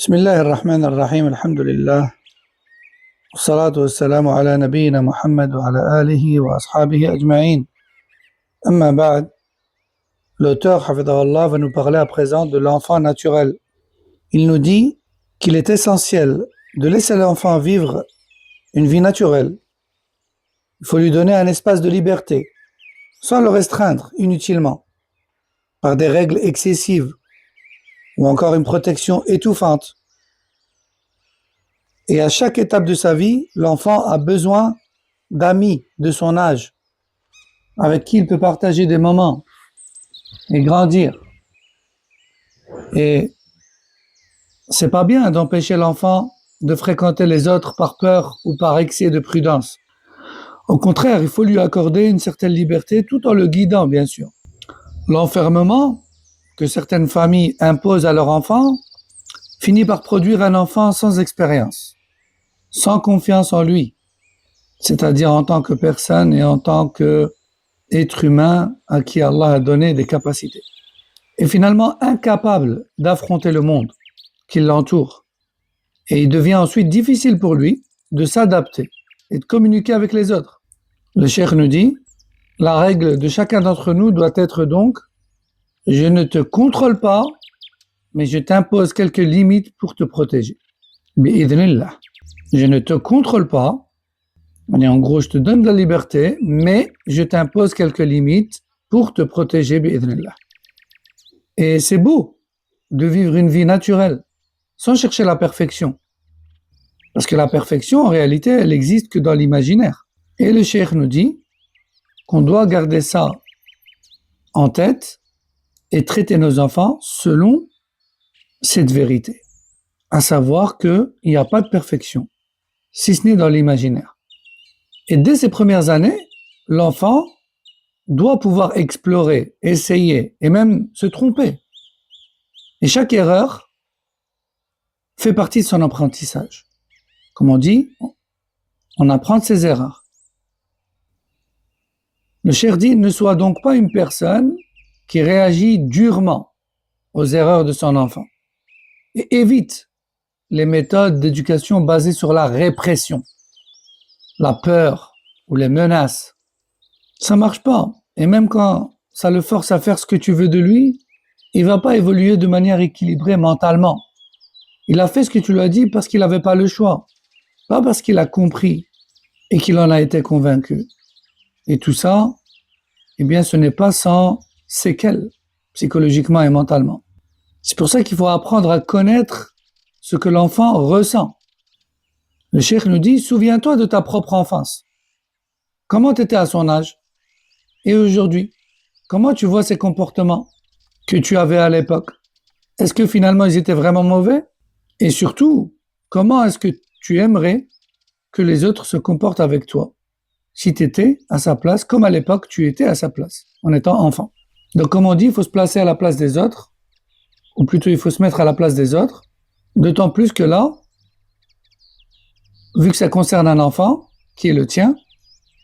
بسم الله الرحمن الرحيم الحمد لله والصلاة والسلام على نبينا محمد وعلى آله وأصحابه أجمعين. أما بعد, l'auteur Hafidahullah va nous parler à présent de l'enfant naturel. Il nous dit qu'il est essentiel de laisser l'enfant vivre une vie naturelle. Il faut lui donner un espace de liberté, sans le restreindre inutilement, par des règles excessives ou encore une protection étouffante. Et à chaque étape de sa vie, l'enfant a besoin d'amis de son âge, avec qui il peut partager des moments et grandir. Et c'est pas bien d'empêcher l'enfant de fréquenter les autres par peur ou par excès de prudence. Au contraire, il faut lui accorder une certaine liberté tout en le guidant, bien sûr. L'enfermement que certaines familles imposent à leurs enfants finit par produire un enfant sans expérience, sans confiance en lui, c'est-à-dire en tant que personne et en tant qu'être humain à qui Allah a donné des capacités. Et finalement incapable d'affronter le monde qui l'entoure. Et il devient ensuite difficile pour lui de s'adapter et de communiquer avec les autres. Le cheikh nous dit, la règle de chacun d'entre nous doit être donc: je ne te contrôle pas, mais je t'impose quelques limites pour te protéger. Bi'idhnillah. Je ne te contrôle pas, en gros, je te donne de la liberté, mais je t'impose quelques limites pour te protéger, bi'idhnillah. Et c'est beau de vivre une vie naturelle, sans chercher la perfection. Parce que la perfection, en réalité, elle n'existe que dans l'imaginaire. Et le cheikh nous dit qu'on doit garder ça en tête et traiter nos enfants selon cette vérité, à savoir qu'il n'y a pas de perfection, si ce n'est dans l'imaginaire. Et dès ses premières années, l'enfant doit pouvoir explorer, essayer et même se tromper. Et chaque erreur fait partie de son apprentissage. Comme on dit, on apprend de ses erreurs. Le cheikh dit, ne sois donc pas une personne qui réagit durement aux erreurs de son enfant et évite les méthodes d'éducation basées sur la répression, la peur ou les menaces. Ça marche pas. Et même quand ça le force à faire ce que tu veux de lui, il va pas évoluer de manière équilibrée mentalement. Il a fait ce que tu lui as dit parce qu'il n'avait pas le choix, pas parce qu'il a compris et qu'il en a été convaincu. Et tout ça, eh bien, ce n'est pas sans séquelles, psychologiquement et mentalement. C'est pour ça qu'il faut apprendre à connaître ce que l'enfant ressent. Le cheikh nous dit, souviens-toi de ta propre enfance. Comment tu étais à son âge? Et aujourd'hui, comment tu vois ces comportements que tu avais à l'époque? Est-ce que finalement ils étaient vraiment mauvais? Et surtout, comment est-ce que tu aimerais que les autres se comportent avec toi si tu étais à sa place, comme à l'époque tu étais à sa place, en étant enfant? Donc comme on dit, il faut se placer à la place des autres, ou plutôt il faut se mettre à la place des autres, d'autant plus que là, vu que ça concerne un enfant, qui est le tien,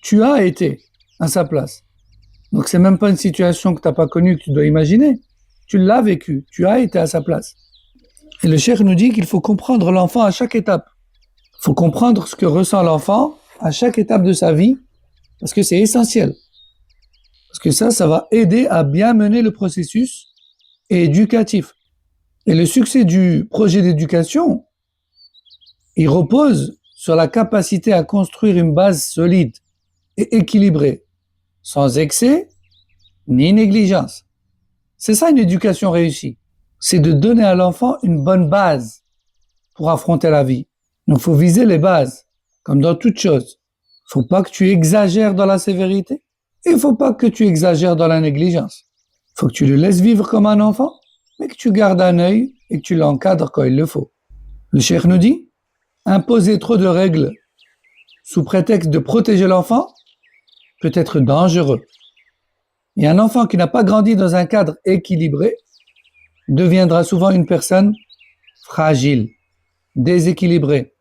tu as été à sa place. Donc c'est même pas une situation que tu n'as pas connue, que tu dois imaginer. Tu l'as vécu, tu as été à sa place. Et le cheikh nous dit qu'il faut comprendre l'enfant à chaque étape. Il faut comprendre ce que ressent l'enfant à chaque étape de sa vie, parce que c'est essentiel. Parce que ça va aider à bien mener le processus éducatif. Et le succès du projet d'éducation, il repose sur la capacité à construire une base solide et équilibrée, sans excès ni négligence. C'est ça une éducation réussie. C'est de donner à l'enfant une bonne base pour affronter la vie. Donc il faut viser les bases, comme dans toute chose. Il ne faut pas que tu exagères dans la sévérité et il ne faut pas que tu exagères dans la négligence. Il faut que tu le laisses vivre comme un enfant, mais que tu gardes un œil et que tu l'encadres quand il le faut. Le cheikh nous dit, imposer trop de règles sous prétexte de protéger l'enfant peut être dangereux. Et un enfant qui n'a pas grandi dans un cadre équilibré deviendra souvent une personne fragile, déséquilibrée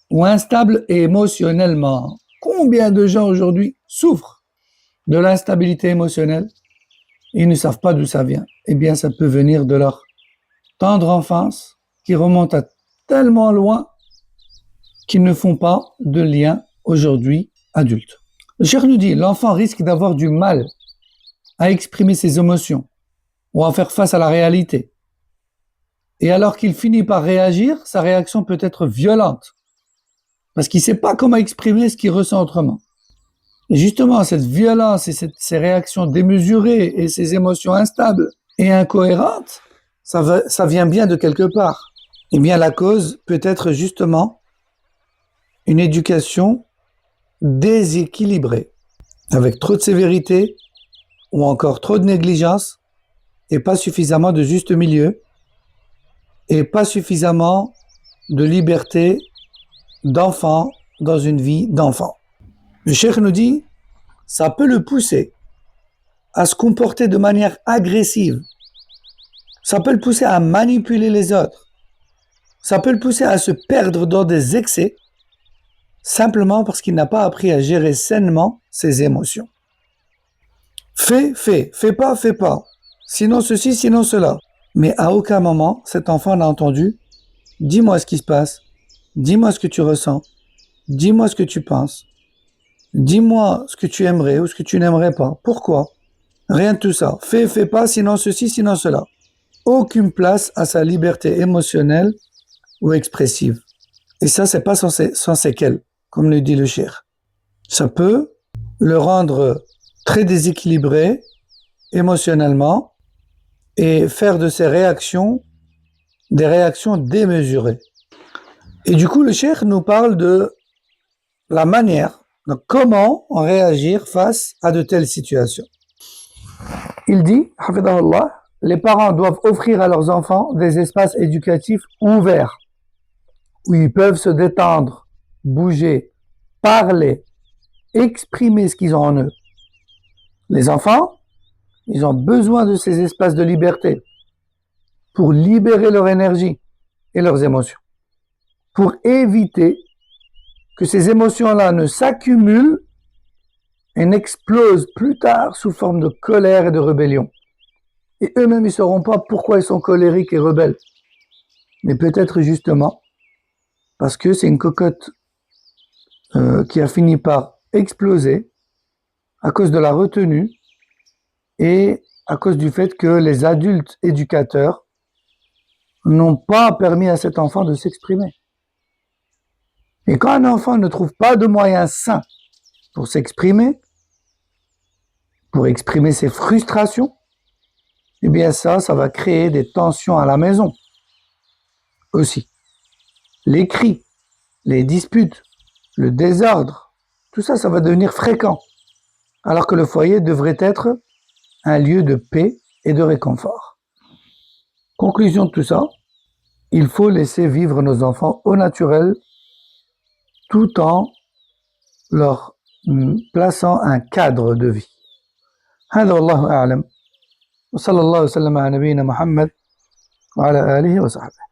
ou instable émotionnellement. Combien de gens aujourd'hui souffrent de l'instabilité émotionnelle et ils ne savent pas d'où ça vient? Eh bien, ça peut venir de leur tendre enfance qui remonte à tellement loin qu'ils ne font pas de lien aujourd'hui adulte. Le cheikh nous dit, l'enfant risque d'avoir du mal à exprimer ses émotions ou à faire face à la réalité. Et alors qu'il finit par réagir, sa réaction peut être violente parce qu'il ne sait pas comment exprimer ce qu'il ressent autrement. Et justement, cette violence et ces réactions démesurées et ces émotions instables et incohérentes, ça vient bien de quelque part. Eh bien, la cause peut être justement une éducation déséquilibrée, avec trop de sévérité ou encore trop de négligence et pas suffisamment de juste milieu et pas suffisamment de liberté d'enfant dans une vie d'enfant. Le cheikh nous dit, ça peut le pousser à se comporter de manière agressive, ça peut le pousser à manipuler les autres, ça peut le pousser à se perdre dans des excès, simplement parce qu'il n'a pas appris à gérer sainement ses émotions. Fais pas, sinon ceci, sinon cela. Mais à aucun moment, cet enfant n'a entendu « Dis-moi ce qui se passe, dis-moi ce que tu ressens, dis-moi ce que tu penses, dis-moi ce que tu aimerais ou ce que tu n'aimerais pas. Pourquoi ?» Rien de tout ça. Fais pas, sinon ceci, sinon cela. Aucune place à sa liberté émotionnelle ou expressive. Et ça, c'est pas sans séquelles, comme le dit le cheikh. Ça peut le rendre très déséquilibré émotionnellement et faire de ses réactions des réactions démesurées. Et du coup, le cheikh nous parle de la manière, donc comment réagir face à de telles situations. Il dit, hafidahullah, les parents doivent offrir à leurs enfants des espaces éducatifs ouverts, où ils peuvent se détendre, bouger, parler, exprimer ce qu'ils ont en eux. Les enfants, ils ont besoin de ces espaces de liberté pour libérer leur énergie et leurs émotions, pour éviter que ces émotions-là ne s'accumulent et n'explosent plus tard sous forme de colère et de rébellion. Et eux-mêmes, ils ne sauront pas pourquoi ils sont colériques et rebelles. Mais peut-être justement parce que c'est une cocotte qui a fini par exploser à cause de la retenue et à cause du fait que les adultes éducateurs n'ont pas permis à cet enfant de s'exprimer. Et quand un enfant ne trouve pas de moyens sains pour s'exprimer, pour exprimer ses frustrations, eh bien ça va créer des tensions à la maison aussi. Les cris, les disputes, le désordre, tout ça, ça va devenir fréquent, alors que le foyer devrait être un lieu de paix et de réconfort. Conclusion de tout ça, il faut laisser vivre nos enfants au naturel tout en leur plaçant un cadre de vie. هذا والله أعلم وصلى الله وسلم على نبينا محمد وعلى آله وصحبه